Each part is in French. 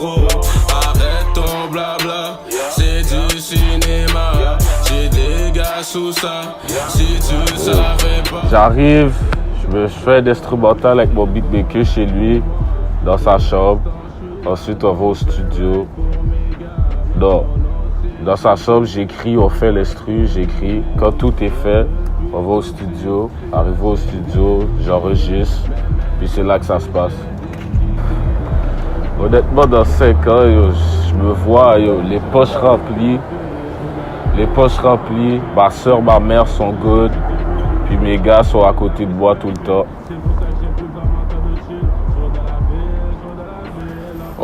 trop. Arrête ton blabla, c'est du cinéma. J'ai des gars sous ça, si tu savais pas. J'arrive, je fais d'instrumental avec mon beatmaker chez lui, dans sa chambre. Ensuite, on va au studio. Dans sa chambre, j'écris, on fait l'instru, j'écris. Quand tout est fait, on va au studio. Arrivé au studio, j'enregistre. Puis c'est là que ça se passe. Honnêtement, dans 5 ans, je me vois, les poches remplies. Ma soeur, ma mère sont good. Puis mes gars sont à côté de moi tout le temps.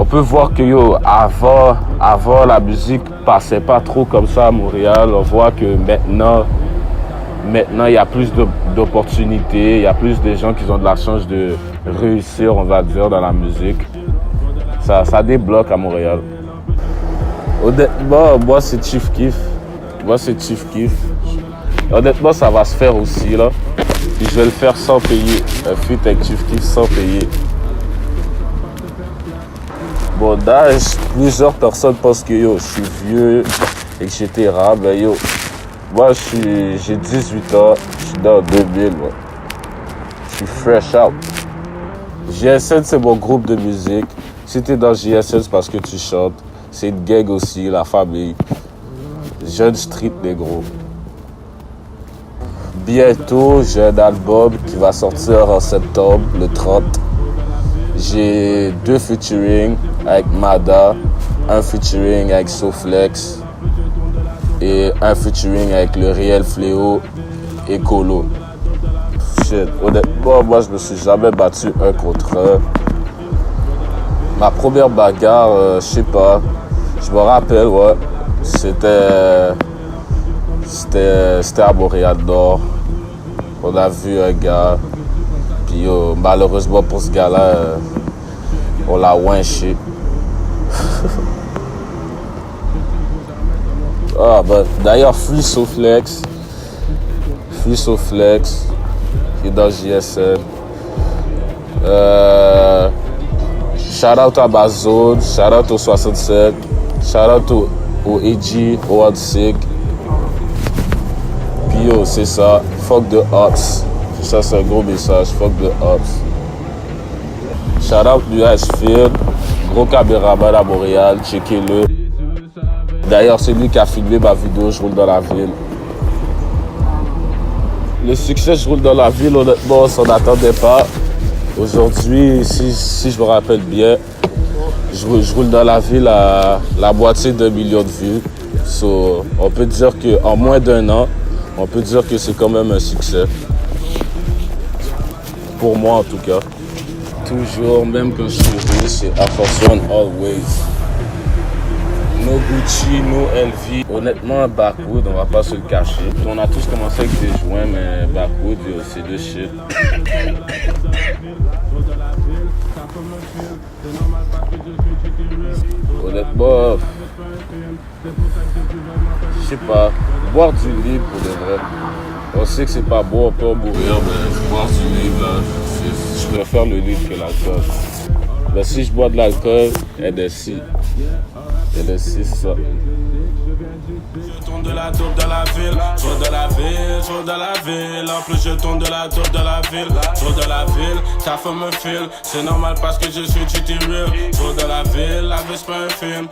On peut voir que avant la musique passait pas trop comme ça à Montréal. On voit que maintenant il y a plus d'opportunités, il y a plus de gens qui ont de la chance de réussir, on va dire, dans la musique. Ça débloque à Montréal. Honnêtement, moi c'est Chief Keef. Honnêtement, ça va se faire aussi là. Puis je vais le faire sans payer. Un feat avec Chief Keef sans payer. Bon, d'âge, plusieurs personnes pensent que je suis vieux, etc. Ben moi j'ai 18 ans, je suis dans 2000, moi. Je suis fresh out. JSN, c'est mon groupe de musique. Si t'es dans JSN, c'est parce que tu chantes. C'est une gang aussi, la famille. Jeune street négro. Bientôt, j'ai un album qui va sortir en septembre, le 30. J'ai 2 featuring avec Mada, un featuring avec Soflex et un featuring avec le Réel Fléau et Colo. Shit, honnêtement, moi je me suis jamais battu un contre un. Ma première bagarre, je sais pas, je me rappelle, ouais, c'était à Montréal-Nord. On a vu un gars, puis malheureusement pour ce gars-là, on l'a winché. D'ailleurs, Free Soflex, qui est dans JSN. Shout out à Amazon, shout out au 67, shout out au AG, au Sick. Puis c'est ça, fuck the ops. Ça c'est un gros message, fuck the ops. Shout out US Field, gros caméraman à Montréal, checkez-le. D'ailleurs, c'est lui qui a filmé ma vidéo Je roule dans la ville. Le succès Je roule dans la ville, honnêtement, on s'en attendait pas. Aujourd'hui, si je me rappelle bien, je roule dans la ville à la moitié d'1 million de vues. So, on peut dire qu'en moins d'1 an, on peut dire que c'est quand même un succès. Pour moi en tout cas. Toujours, même quand je suis riche, c'est Air Force One always. No Gucci, no LV. Honnêtement, Backwood, on va pas se le cacher. On a tous commencé avec des joints, mais Backwood, c'est de shit. Honnêtement, je sais pas, boire du libre pour de vrai. On sait que c'est pas bon, on peut en mourir, mais boire du libre, là, je préfère le libre que l'alcool. Mais si je bois de l'alcool, NSI. NSI, c'est ça. Je tourne de la dope dans la ville, je roule dans la ville, je roule dans la ville. En plus je tourne de la dope dans la ville, je roule dans la ville, ta femme me file. C'est normal parce que je suis GT real. Je roule dans la ville, la vie c'est pas un film.